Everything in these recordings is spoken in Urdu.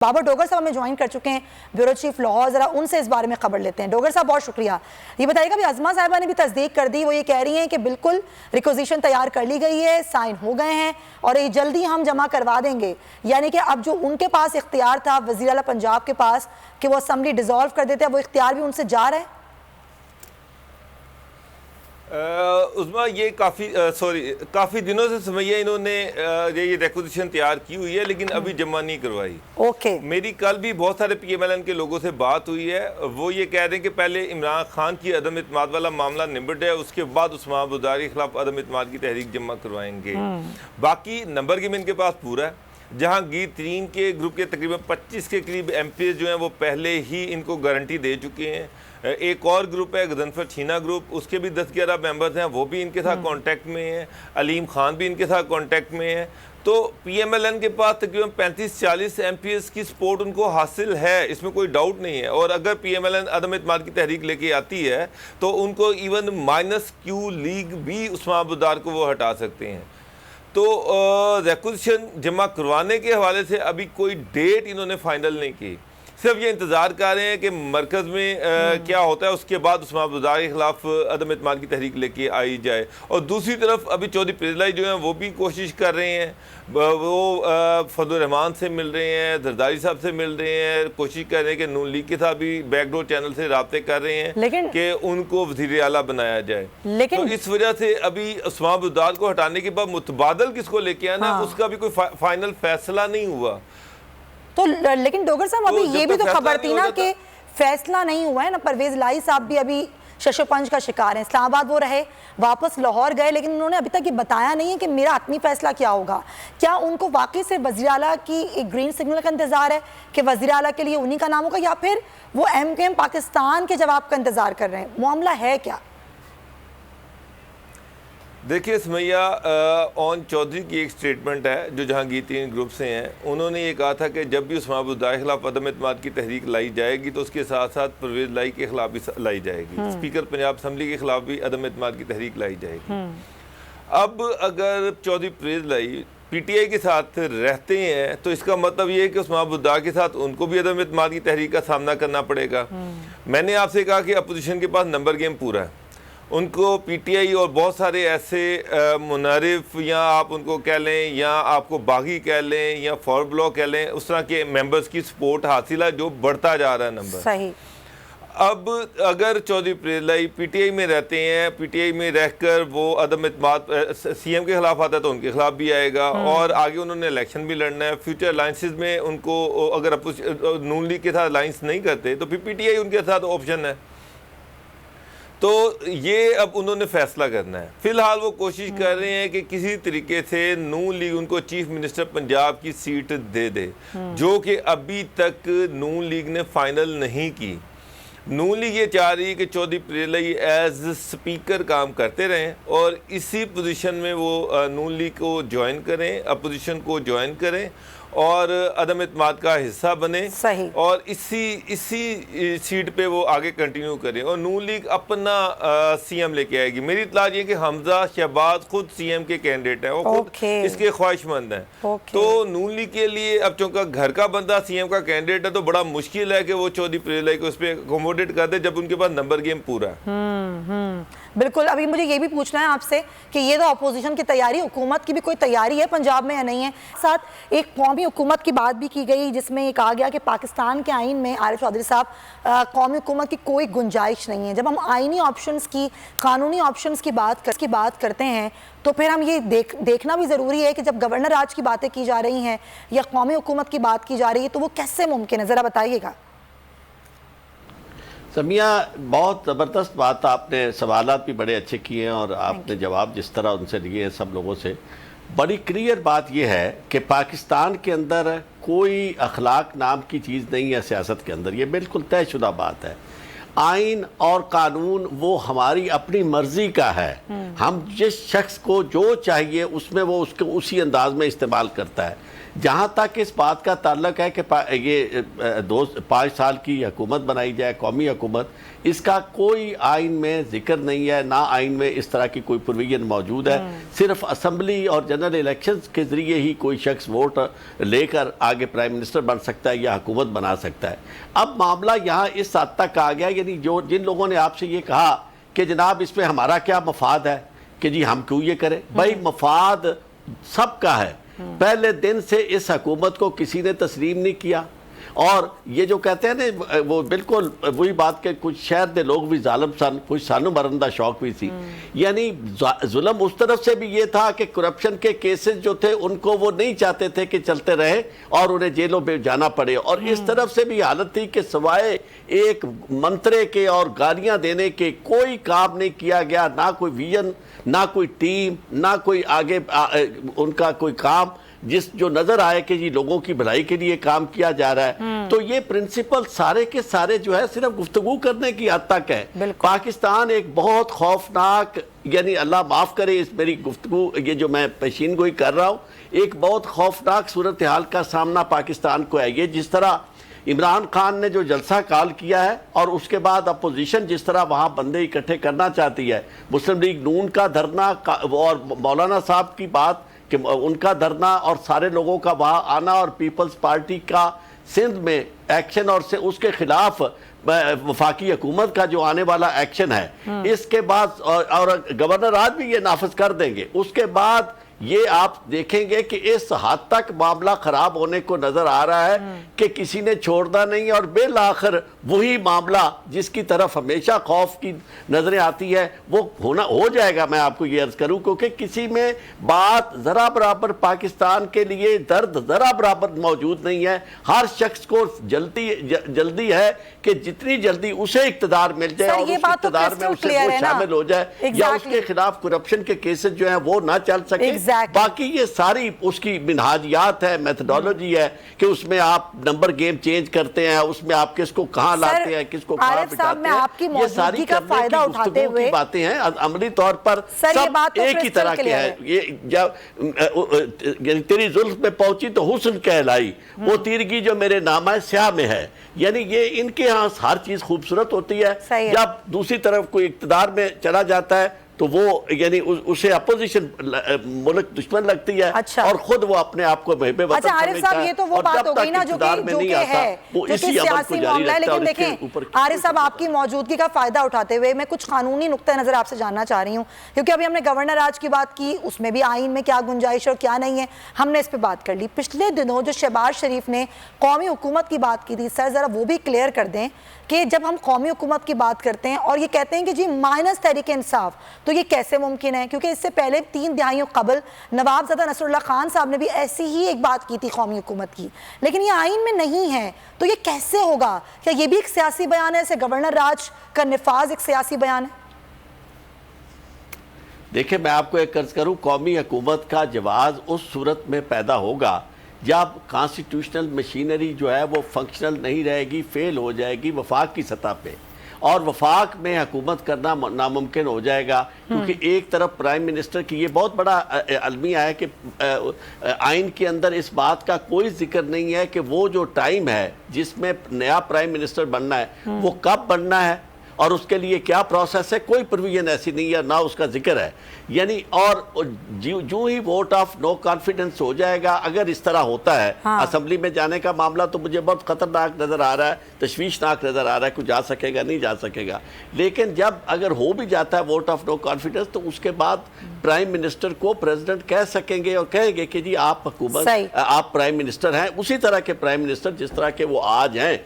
بابر ڈوگر صاحب ہمیں جوائن کر چکے ہیں، بیورو چیف لاہور، ذرا ان سے اس بارے میں خبر لیتے ہیں۔ ڈوگر صاحب بہت شکریہ۔ یہ بتائیے گا بھی عظمہ صاحبہ نے بھی تصدیق کر دی، وہ یہ کہہ رہی ہیں کہ بالکل ریکوزیشن تیار کر لی گئی ہے، سائن ہو گئے ہیں اور یہ جلدی ہم جمع کروا دیں گے، یعنی کہ اب جو ان کے پاس اختیار تھا وزیر اعلیٰ پنجاب کے پاس کہ وہ اسمبلی ڈیزالو کر دیتے ہیں، وہ اختیار بھی ان سے جا رہا ہے؟ عظمہ یہ کافی دنوں سے سمیہ انہوں نے یہ ریکوزیشن تیار کی ہوئی ہے لیکن ابھی جمع نہیں کروائی۔ میری کل بھی بہت سارے پی ایم ایل این کے لوگوں سے بات ہوئی ہے، وہ یہ کہہ رہے ہیں کہ پہلے عمران خان کی عدم اعتماد والا معاملہ نمٹ ہے، اس کے بعد عثمان ابوذر کے خلاف عدم اعتماد کی تحریک جمع کروائیں گے۔ باقی نمبر گیم ان کے پاس پورا ہے۔ جہانگیر ترین کے گروپ کے تقریباً 25 کے قریب ایم پی جو ہیں وہ پہلے ہی ان کو گارنٹی دے چکے ہیں۔ ایک اور گروپ ہے غضنفر چھینا گروپ، اس کے بھی 10-11 ممبرز ہیں، وہ بھی ان کے ساتھ کانٹیکٹ میں ہیں۔ علیم خان بھی ان کے ساتھ کانٹیکٹ میں ہیں۔ تو پی ایم ایل این کے پاس تقریباً 35-40 ایم پی ایس کی سپورٹ ان کو حاصل ہے، اس میں کوئی ڈاؤٹ نہیں ہے۔ اور اگر پی ایم ایل این عدم اعتماد کی تحریک لے کے آتی ہے تو ان کو ایون -Q لیگ بھی عثمان ابوذر کو وہ ہٹا سکتے ہیں۔ تو ریکوزیشن جمع کروانے کے حوالے سے ابھی کوئی ڈیٹ انہوں نے فائنل نہیں کی، صرف یہ انتظار کر رہے ہیں کہ مرکز میں کیا ہوتا ہے، اس کے بعد عثمان ابوذر کے خلاف عدم اعتماد کی تحریک لے کے آئی جائے۔ اور دوسری طرف ابھی چودھری پریزلائی جو ہیں وہ بھی کوشش کر رہے ہیں، وہ فضل الرحمان سے مل رہے ہیں، زرداری صاحب سے مل رہے ہیں، کوشش کر رہے ہیں کہ نون لیگ کے ساتھ بھی بیک ڈور چینل سے رابطے کر رہے ہیں کہ ان کو وزیر اعلیٰ بنایا جائے۔ تو اس وجہ سے ابھی عثمان ابوذر کو ہٹانے کے بعد متبادل کس کو لے کے آنا اس کا بھی کوئی فائنل فیصلہ نہیں ہوا۔ تو لیکن ڈوگر صاحب ابھی یہ بھی تو خبر تھی نا کہ فیصلہ نہیں ہوا ہے نا، پرویز الہی صاحب بھی ابھی شش و پنج کا شکار ہیں، اسلام آباد وہ رہے، واپس لاہور گئے، لیکن انہوں نے ابھی تک یہ بتایا نہیں ہے کہ میرا حتمی فیصلہ کیا ہوگا۔ کیا ان کو واقعی سے وزیر اعلیٰ کی ایک گرین سگنل کا انتظار ہے کہ وزیر اعلیٰ کے لیے انہی کا نام ہوگا، یا پھر وہ ایم کیو ایم پاکستان کے جواب کا انتظار کر رہے ہیں؟ معاملہ ہے کیا؟ دیکھیے سمیہ، اون چودھری کی ایک سٹیٹمنٹ ہے جو جہانگیر ترین گروپ سے ہیں، انہوں نے یہ کہا تھا کہ جب بھی عثمان ابوذر کے خلاف عدم اعتماد کی تحریک لائی جائے گی تو اس کے ساتھ ساتھ پرویز الہی کے خلاف بھی لائی جائے گی، اسپیکر پنجاب اسمبلی کے خلاف بھی عدم اعتماد کی تحریک لائی جائے گی۔ اب اگر چودھری پرویز الہی پی ٹی آئی کے ساتھ رہتے ہیں تو اس کا مطلب یہ ہے کہ عثمان ابوذر کے ساتھ ان کو بھی عدم اعتماد کی تحریک کا سامنا کرنا پڑے گا۔ میں نے آپ سے کہا کہ اپوزیشن کے پاس نمبر گیم پورا ہے، ان کو پی ٹی آئی اور بہت سارے ایسے منحرف، یا آپ ان کو کہہ لیں یا آپ کو باغی کہہ لیں یا فور بلاک کہہ لیں، اس طرح کے ممبرز کی سپورٹ حاصل ہے جو بڑھتا جا رہا ہے نمبر۔ صحیح۔ اب اگر چودھری پریزلائی پی ٹی آئی میں رہتے ہیں، پی ٹی آئی میں رہ کر وہ عدم اعتماد سی ایم کے خلاف آتا ہے تو ان کے خلاف بھی آئے گا، اور آگے انہوں نے الیکشن بھی لڑنا ہے۔ فیوچر الائنسز میں ان کو اگر نون لیگ کے ساتھ الائنس نہیں کرتے تو پھر پی ٹی آئی ان کے ساتھ آپشن ہے۔ تو یہ اب انہوں نے فیصلہ کرنا ہے۔ فی الحال وہ کوشش کر رہے ہیں کہ کسی طریقے سے نون لیگ ان کو چیف منسٹر پنجاب کی سیٹ دے دے، جو کہ ابھی تک نون لیگ نے فائنل نہیں کی۔ نون لیگ یہ چاہ رہی ہے کہ چودھری پریزلائی ایز سپیکر کام کرتے رہیں اور اسی پوزیشن میں وہ نون لیگ کو جوائن کریں، اپوزیشن کو جوائن کریں اور عدم اعتماد کا حصہ بنے، اور اسی سیٹ پہ وہ آگے کنٹینیو کریں، اور نون لیگ اپنا سی ایم لے کے آئے گی۔ میری اطلاع یہ کہ حمزہ شہباز خود سی ایم کے کینڈیڈیٹ ہیں، وہ خود اس کے خواہش مند ہیں۔ تو نون لیگ کے لیے اب چونکہ گھر کا بندہ سی ایم کا کینڈیڈیٹ ہے تو بڑا مشکل ہے کہ وہ چودھری پریزلائی کو اس پہ اکوموڈیٹ کر دے جب ان کے پاس نمبر گیم پورا ہے۔ بالکل۔ ابھی مجھے یہ بھی پوچھنا ہے آپ سے کہ یہ تو اپوزیشن کی تیاری، حکومت کی بھی کوئی تیاری ہے پنجاب میں یا نہیں ہے؟ ساتھ ایک قومی حکومت کی بات بھی کی گئی جس میں یہ کہا گیا کہ پاکستان کے آئین میں، عارف چودھری صاحب، قومی حکومت کی کوئی گنجائش نہیں ہے۔ جب ہم آئینی آپشنز کی، قانونی آپشنز کی بات کرتے ہیں تو پھر ہم یہ دیکھنا بھی ضروری ہے کہ جب گورنر راج کی باتیں کی جا رہی ہیں یا قومی حکومت کی بات کی جا رہی ہے تو وہ کیسے ممکن ہے؟ ذرا بتائیے گا۔ سمیہ، بہت زبردست بات، آپ نے سوالات بھی بڑے اچھے کیے ہیں اور آپ نے جواب جس طرح ان سے لیے ہیں سب لوگوں سے، بڑی کلیئر بات یہ ہے کہ پاکستان کے اندر کوئی اخلاق نام کی چیز نہیں ہے سیاست کے اندر، یہ بالکل طے شدہ بات ہے۔ آئین اور قانون وہ ہماری اپنی مرضی کا ہے، ہم جس شخص کو جو چاہیے اس میں وہ اس کو اسی انداز میں استعمال کرتا ہے۔ جہاں تک اس بات کا تعلق ہے کہ یہ 5 سال کی حکومت بنائی جائے، قومی حکومت، اس کا کوئی آئین میں ذکر نہیں ہے، نہ آئین میں اس طرح کی کوئی پروویژن موجود ہے۔ صرف اسمبلی اور جنرل الیکشنز کے ذریعے ہی کوئی شخص ووٹ لے کر آگے پرائم منسٹر بن سکتا ہے یا حکومت بنا سکتا ہے۔ اب معاملہ یہاں اس حد تک آ گیا، یعنی جن لوگوں نے آپ سے یہ کہا کہ جناب اس میں ہمارا کیا مفاد ہے کہ جی ہم کیوں یہ کریں، بھائی مفاد سب کا ہے۔ پہلے دن سے اس حکومت کو کسی نے تسلیم نہیں کیا، اور یہ جو کہتے ہیں نا وہ بالکل وہی بات کہ کچھ شہر دے لوگ بھی ظالم سن، کچھ سانو مرندہ شوق بھی تھی، یعنی ظلم اس طرف سے بھی یہ تھا کہ کرپشن کے کیسز جو تھے ان کو وہ نہیں چاہتے تھے کہ چلتے رہے اور انہیں جیلوں پہ جانا پڑے، اور اس طرف سے بھی حالت تھی کہ سوائے ایک منترے کے اور گالیاں دینے کے کوئی کام نہیں کیا گیا، نہ کوئی ویژن، نہ کوئی ٹیم، نہ کوئی آگے ان کا کوئی کام جو نظر آئے کہ جی لوگوں کی بھلائی کے لیے کام کیا جا رہا ہے۔ تو یہ پرنسپل سارے کے سارے جو ہے صرف گفتگو کرنے کی حد تک ہے۔ پاکستان ایک بہت خوفناک، یعنی اللہ معاف کرے اس میری گفتگو یہ جو میں پیشین گوئی کر رہا ہوں، ایک بہت خوفناک صورتحال کا سامنا پاکستان کو ہے۔ یہ جس طرح عمران خان نے جو جلسہ کال کیا ہے اور اس کے بعد اپوزیشن جس طرح وہاں بندے اکٹھے کرنا چاہتی ہے، مسلم لیگ نون کا دھرنا اور مولانا صاحب کی بات کہ ان کا دھرنا اور سارے لوگوں کا وہاں آنا، اور پیپلز پارٹی کا سندھ میں ایکشن اور اس کے خلاف وفاقی حکومت کا جو آنے والا ایکشن ہے، اس کے بعد اور گورنر آج بھی یہ نافذ کر دیں گے، اس کے بعد یہ آپ دیکھیں گے کہ اس حد تک معاملہ خراب ہونے کو نظر آ رہا ہے کہ کسی نے چھوڑنا نہیں، اور بالآخر وہی معاملہ جس کی طرف ہمیشہ خوف کی نظریں آتی ہے وہ ہو جائے گا۔ میں آپ کو یہ عرض کروں کیونکہ کسی میں بات ذرا برابر پاکستان کے لیے درد ذرا برابر موجود نہیں ہے۔ ہر شخص کو جلدی ہے کہ جتنی جلدی اسے اقتدار مل جائے اور اس اقتدار میں اسے وہ شامل ہو جائے، یا اس کے خلاف کرپشن کے کیسز جو ہیں وہ نہ چل سکے۔ باقی یہ ساری اس کی منہاجیات ہے، میتھڈالوجی ہے کہ اس میں آپ نمبر گیم چینج کرتے ہیں، اس میں آپ کس کو کہاں لاتے ہیں، کس کو کہاں بٹھاتے ہیں، یہ ساری کرنے کی گفتگو کی باتیں ہیں۔ عملی طور پر سب ایک ہی طرح کے ہیں۔ یہ جب تیری زلف میں پہنچی تو حسن کہلائی، وہ تیرگی جو میرے نامہ سیاہ میں ہے، یعنی یہ ان کے ہاں ہر چیز خوبصورت ہوتی ہے۔ جب دوسری طرف کوئی اقتدار میں چلا جاتا ہے تو وہ یعنی اسے اپوزیشن ملک دشمن لگتی ہے، اور خود وہ اپنے آپ کو محب وطن سمجھتا ہے، یہ تو وہ بات ہو گئی نا جو کہ ہے جو کہ سیاسی معاملہ ہے۔ لیکن دیکھیں عارف صاحب، آپ کی موجودگی کا فائدہ اٹھاتے ہوئے میں کچھ قانونی نقطہ نظر آپ سے جاننا چاہ رہی ہوں، کیونکہ ابھی ہم نے گورنر راج کی بات کی، اس میں بھی آئین میں کیا گنجائش اور کیا نہیں ہے ہم نے اس پہ بات کر لی۔ پچھلے دنوں جو شہباز شریف نے قومی حکومت کی بات کی تھی، سر ذرا وہ بھی کلیئر کر دیں کہ جب ہم قومی حکومت کی بات کرتے ہیں اور یہ کہتے ہیں کہ جی مائنس تحریک انصاف، تو یہ کیسے ممکن ہے؟ کیونکہ اس سے پہلے 3 دہائیوں قبل نواب زادہ نصر اللہ خان صاحب نے بھی ایسی ہی ایک بات کی تھی قومی حکومت کی، لیکن یہ آئین میں نہیں ہے، تو یہ کیسے ہوگا؟ کیا یہ بھی ایک سیاسی بیان ہے، جیسے گورنر راج کا نفاذ ایک سیاسی بیان ہے؟ دیکھیں میں آپ کو ایک عرض کروں، قومی حکومت کا جواز اس صورت میں پیدا ہوگا جب کانسٹیٹیوشنل مشینری جو ہے وہ فنکشنل نہیں رہے گی، فیل ہو جائے گی وفاق کی سطح پہ، اور وفاق میں حکومت کرنا ناممکن ہو جائے گا، کیونکہ ایک طرف پرائم منسٹر کی یہ بہت بڑا المیہ ہے کہ آئین کے اندر اس بات کا کوئی ذکر نہیں ہے کہ وہ جو ٹائم ہے جس میں نیا پرائم منسٹر بننا ہے وہ کب بننا ہے اور اس کے لیے کیا پروسیس ہے، کوئی پروویژن ایسی نہیں ہے، نہ اس کا ذکر ہے۔ یعنی اور جو ہی ووٹ آف نو کانفیڈنس ہو جائے گا، اگر اس طرح ہوتا ہے اسمبلی میں جانے کا معاملہ تو مجھے بہت خطرناک نظر آ رہا ہے، تشویشناک نظر آ رہا ہے، کوئی جا سکے گا نہیں جا سکے گا۔ لیکن جب اگر ہو بھی جاتا ہے ووٹ آف نو کانفیڈنس تو اس کے بعد پرائم منسٹر کو پریزیڈنٹ کہہ سکیں گے اور کہیں گے کہ جی آپ حکومت، آپ پرائم منسٹر ہیں، اسی طرح کے پرائم منسٹر جس طرح کے وہ آج ہیں۔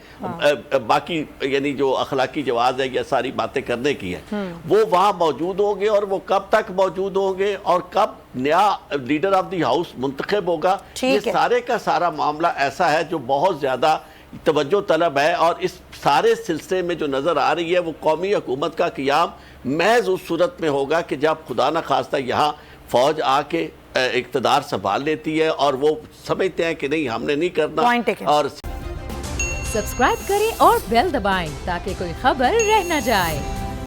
باقی یعنی جو اخلاقی جواز ہے یا ساری باتیں کرنے کی ہیں وہ وہاں موجود ہوں گے، اور وہ کب تک موجود ہوں گے اور کب نیا لیڈر آف دی ہاؤس منتخب ہوگا، یہ سارے کا سارا معاملہ ایسا ہے جو بہت زیادہ توجہ طلب ہے۔ اور اس سارے سلسلے میں جو نظر آ رہی ہے وہ قومی حکومت کا قیام محض اس صورت میں ہوگا کہ جب خدا نہ خواستہ یہاں فوج آ کے اقتدار سنبھال لیتی ہے اور وہ سمجھتے ہیں کہ نہیں ہم نے نہیں کرنا۔ اور سبسکرائب کریں اور بیل دبائیں تاکہ کوئی خبر رہ نہ جائے۔